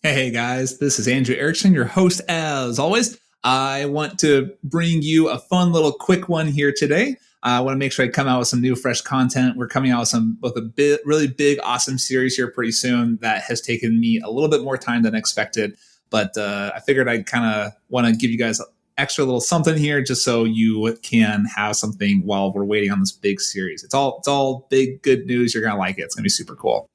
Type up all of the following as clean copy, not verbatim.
Hey guys, this is Andrew Erickson, your host as always. I want to bring you a fun little quick one here today. I want to make sure I come out with some new fresh content. We're coming out with a really big, awesome series here pretty soon that has taken me a little bit more time than expected. But I figured I'd kind of want to give you guys extra little something here just so you can have something while we're waiting on this big series. It's all big, good news. You're going to like it. It's going to be super cool.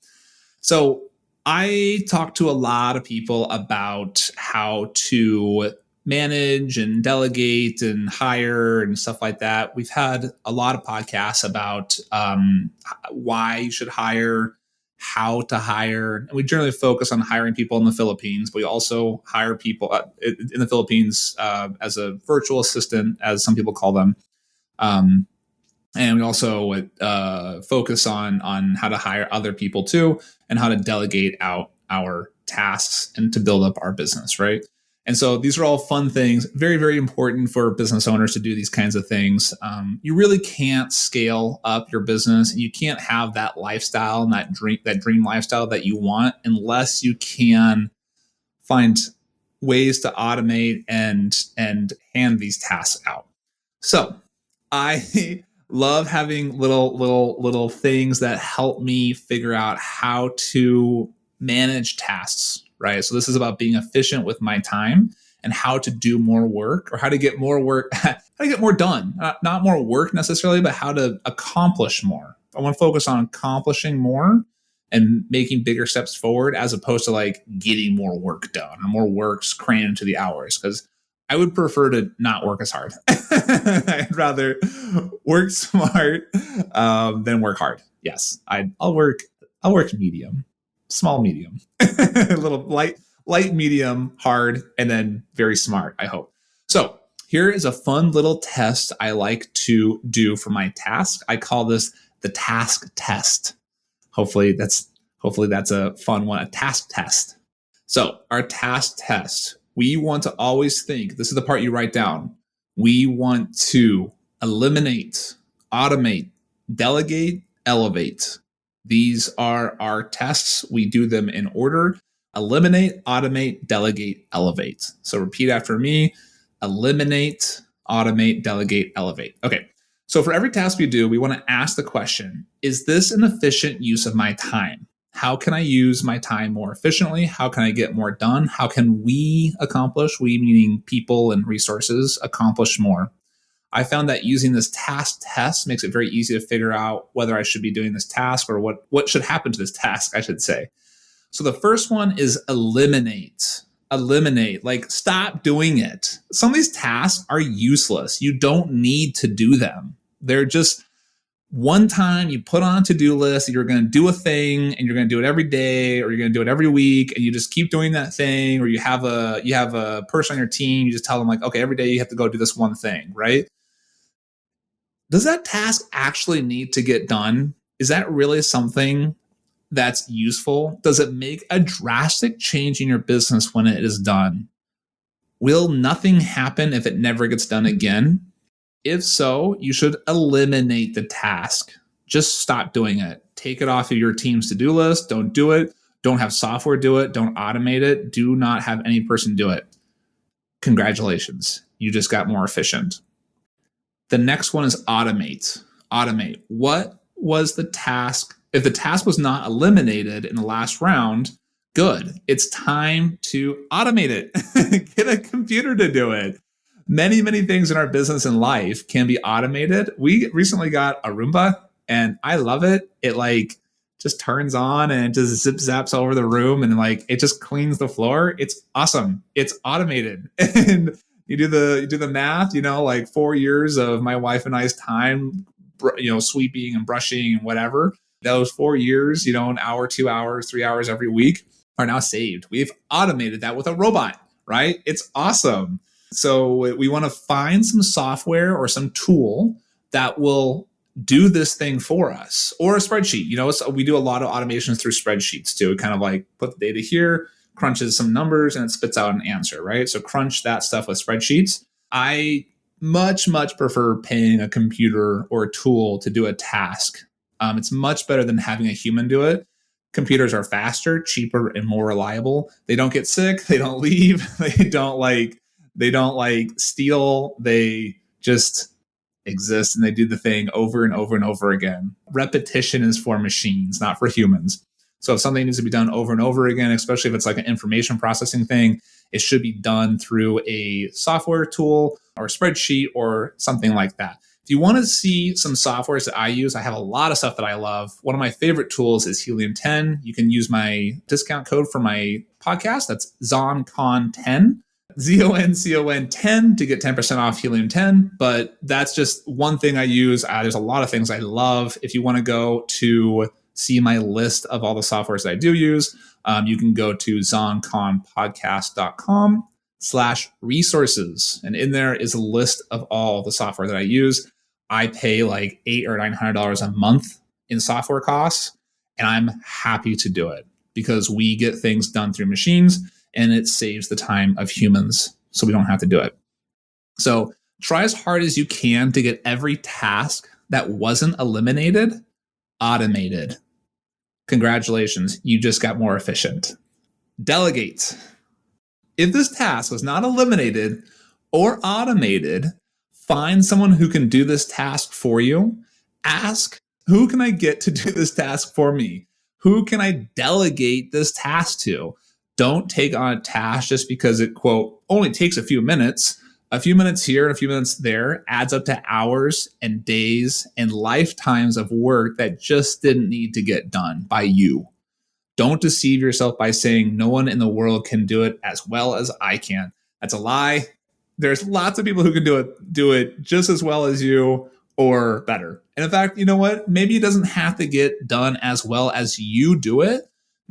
So I talk to a lot of people about how to manage and delegate and hire and stuff like that. We've had a lot of podcasts about why you should hire, how to hire. And we generally focus on hiring people in the Philippines, but we also hire people in the Philippines as a virtual assistant, as some people call them. And we also focus on how to hire other people too, and how to delegate out our tasks and to build up our business, right? And so these are all fun things, very, very important for business owners to do these kinds of things. You really can't scale up your business. You can't have that lifestyle and that dream lifestyle that you want unless you can find ways to automate and hand these tasks out. So I love having little things that help me figure out how to manage tasks, right? So this is about being efficient with my time and how to do more work, or how to get more work, how to get more done. Not more work necessarily, but how to accomplish more. I want to focus on accomplishing more and making bigger steps forward, as opposed to like getting more work done or more works crammed into the hours. Because I would prefer to not work as hard. I'd rather work smart than work hard. Yes, I'll work medium, small, medium, a little light, medium, hard, and then very smart, I hope. So here is a fun little test I like to do for my task. I call this the task test. Hopefully that's a fun one, a task test. So our task test, we want to always think, this is the part you write down. We want to eliminate, automate, delegate, elevate. These are our tests. We do them in order: eliminate, automate, delegate, elevate. So repeat after me: eliminate, automate, delegate, elevate. Okay. So for every task we do, we want to ask the question, is this an efficient use of my time? How can I use my time more efficiently? How can I get more done? How can we accomplish, we meaning people and resources, accomplish more? I found that using this task test makes it very easy to figure out whether I should be doing this task or what should happen to this task, I should say. So the first one is eliminate. Eliminate, like stop doing it. Some of these tasks are useless. You don't need to do them. They're just one time you put on a to-do list, you're going to do a thing and you're going to do it every day, or you're going to do it every week, and you just keep doing that thing. Or you have a person on your team, you just tell them like, okay, every day you have to go do this one thing, right? Does that task actually need to get done? Is that really something that's useful? Does it make a drastic change in your business when it is done? Will nothing happen if it never gets done again? If so, you should eliminate the task. Just stop doing it. Take it off of your team's to-do list. Don't do it. Don't have software do it. Don't automate it. Do not have any person do it. Congratulations. You just got more efficient. The next one is automate. Automate. What was the task? If the task was not eliminated in the last round, good. It's time to automate it. Get a computer to do it. Many, many things in our business and life can be automated. We recently got a Roomba and I love it. It like just turns on and it just zip zaps all over the room and like it just cleans the floor. It's awesome. It's automated. And you do the math, like 4 years of my wife and I's time, sweeping and brushing and whatever. Those 4 years, an hour, 2 hours, 3 hours every week are now saved. We've automated that with a robot, right? It's awesome. So we want to find some software or some tool that will do this thing for us, or a spreadsheet. So we do a lot of automations through spreadsheets too. Kind of like put the data here, crunches some numbers, and it spits out an answer, right? So crunch that stuff with spreadsheets. I much, much prefer paying a computer or a tool to do a task. It's much better than having a human do it. computers are faster, cheaper, and more reliable. They don't get sick. They don't leave. They don't like steal. They just exist and they do the thing over and over and over again. Repetition is for machines, not for humans. So if something needs to be done over and over again, especially if it's like an information processing thing, it should be done through a software tool or spreadsheet or something like that. If you want to see some softwares that I use, I have a lot of stuff that I love. One of my favorite tools is Helium 10. You can use my discount code for my podcast. That's ZonCon10. ZONCON 10 to get 10% off Helium 10. But that's just one thing I use. There's a lot of things I love. If you want to go to see my list of all the softwares that I do use, you can go to zonconpodcast.com/resources. And in there is a list of all the software that I use. I pay like $800 or $900 a month in software costs, and I'm happy to do it because we get things done through machines and it saves the time of humans so we don't have to do it. So try as hard as you can to get every task that wasn't eliminated automated. Congratulations, you just got more efficient. Delegate. If this task was not eliminated or automated, find someone who can do this task for you. Ask, who can I get to do this task for me? Who can I delegate this task to? Don't take on a task just because it, quote, only takes a few minutes. A few minutes here and a few minutes there adds up to hours and days and lifetimes of work that just didn't need to get done by you. Don't deceive yourself by saying no one in the world can do it as well as I can. That's a lie. There's lots of people who can do it just as well as you or better. And in fact, you know what? Maybe it doesn't have to get done as well as you do it.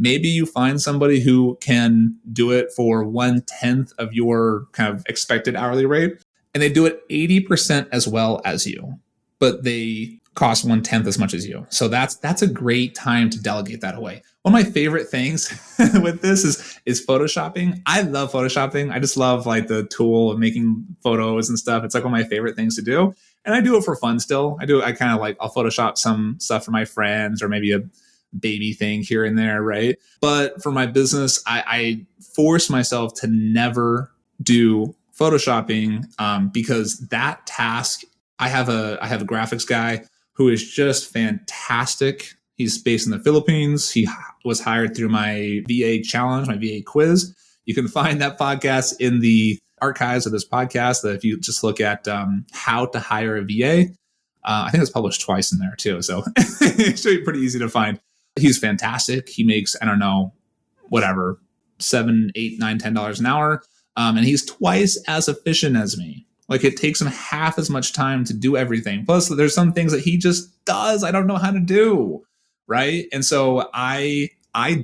Maybe you find somebody who can do it for 1/10 of your kind of expected hourly rate, and they do it 80% as well as you, but they cost 1/10 as much as you. So that's a great time to delegate that away. One of my favorite things with this is photoshopping. I love photoshopping. I just love like the tool of making photos and stuff. It's like one of my favorite things to do. And I do it for fun still. I kind of like, I'll Photoshop some stuff for my friends or maybe a baby thing here and there, right? But for my business, I force myself to never do photoshopping because that task, I have a graphics guy who is just fantastic. He's based in the Philippines. He was hired through my VA challenge, my VA quiz. You can find that podcast in the archives of this podcast. That if you just look at how to hire a VA, I think it's published twice in there too. So it should be pretty easy to find. He's fantastic. He makes, I don't know, whatever, $7, $8, $9, $10 an hour. And he's twice as efficient as me. Like it takes him half as much time to do everything. Plus there's some things that he just does I don't know how to do. Right. And so I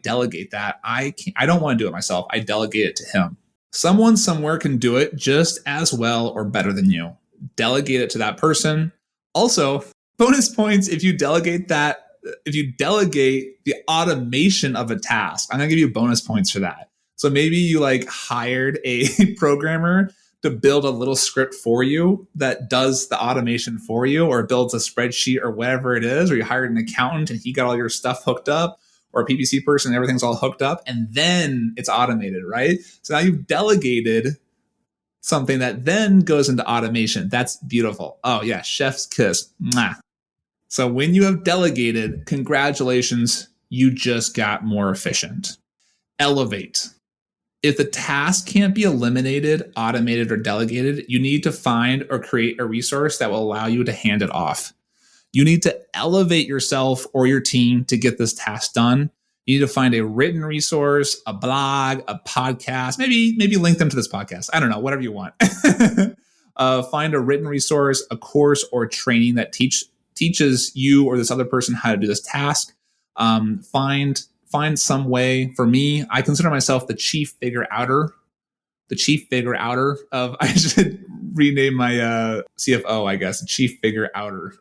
delegate that. I don't want to do it myself. I delegate it to him. Someone somewhere can do it just as well or better than you. Delegate it to that person. Also, bonus points if you delegate the automation of a task. I'm going to give you bonus points for that. So maybe you like hired a programmer to build a little script for you that does the automation for you or builds a spreadsheet or whatever it is, or you hired an accountant and he got all your stuff hooked up, or a PPC person, everything's all hooked up, and then it's automated, right? So now you've delegated something that then goes into automation. That's beautiful. Oh yeah, chef's kiss. Mwah. So when you have delegated, congratulations, you just got more efficient. Elevate. If the task can't be eliminated, automated, or delegated, you need to find or create a resource that will allow you to hand it off. You need to elevate yourself or your team to get this task done. You need to find a written resource, a blog, a podcast, maybe link them to this podcast. I don't know, whatever you want. Find a written resource, a course, or training that teaches you or this other person how to do this task. Find some way. For me, I consider myself the chief figure outer. I should rename my CFO, I guess, chief figure outer.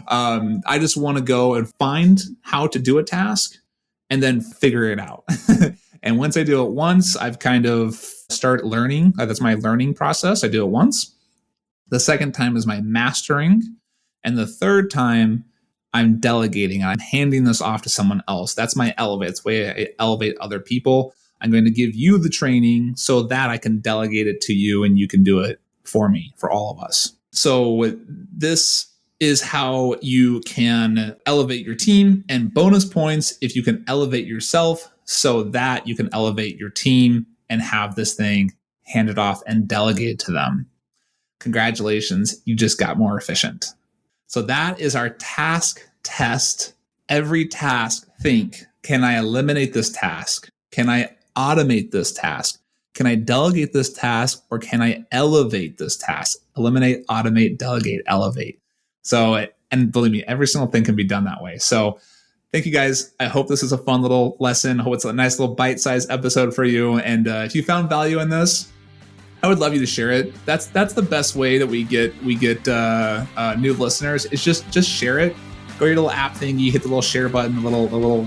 I just want to go and find how to do a task and then figure it out. And once I do it once, I've kind of start learning. That's my learning process. I do it once. The second time is my mastering. And the third time, I'm delegating. I'm handing this off to someone else. That's my elevate. It's the way I elevate other people. I'm going to give you the training so that I can delegate it to you and you can do it for me, for all of us. So this is how you can elevate your team, and bonus points if you can elevate yourself so that you can elevate your team and have this thing handed off and delegated to them. Congratulations, you just got more efficient. So that is our task test. Every task, think, can I eliminate this task? Can I automate this task? Can I delegate this task, or can I elevate this task? Eliminate, automate, delegate, elevate. So, and believe me, every single thing can be done that way. So thank you guys. I hope this is a fun little lesson. I hope it's a nice little bite-sized episode for you. And if you found value in this, I would love you to share it. That's the best way that we get new listeners. Is just share it. Go to your little app thingy, hit the little share button, the little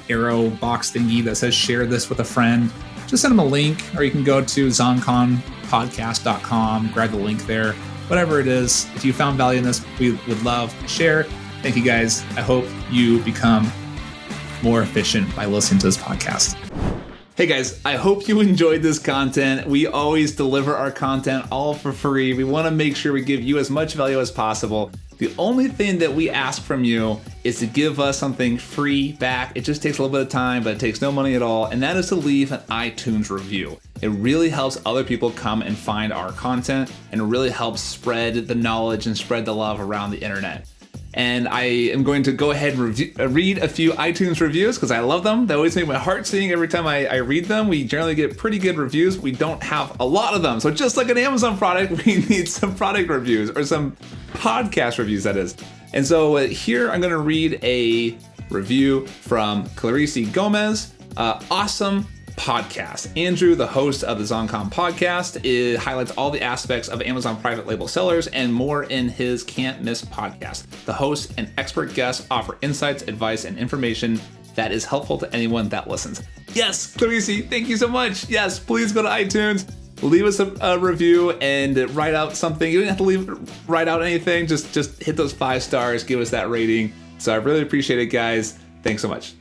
arrow box thingy that says share this with a friend. Just send them a link, or you can go to zonconpodcast.com, grab the link there. Whatever it is, if you found value in this, we would love to share. Thank you guys. I hope you become more efficient by listening to this podcast. Hey guys, I hope you enjoyed this content. We always deliver our content all for free. We want to make sure we give you as much value as possible. The only thing that we ask from you is to give us something free back. It just takes a little bit of time, but it takes no money at all. And that is to leave an iTunes review. It really helps other people come and find our content, and it really helps spread the knowledge and spread the love around the internet. And I am going to go ahead and read a few iTunes reviews because I love them. They always make my heart sing every time I read them. We generally get pretty good reviews. We don't have a lot of them. So just like an Amazon product, we need some product reviews, or some podcast reviews, that is. And so here I'm going to read a review from Clarice Gomez. Awesome podcast. Andrew, the host of the ZonCon podcast, highlights all the aspects of Amazon private label sellers and more in his Can't Miss podcast. The host and expert guests offer insights, advice, and information that is helpful to anyone that listens. Yes, Clarice, thank you so much. Yes, please go to iTunes, leave us a review, and write out something. You don't have to write out anything. Just hit those 5 stars, give us that rating. So I really appreciate it, guys. Thanks so much.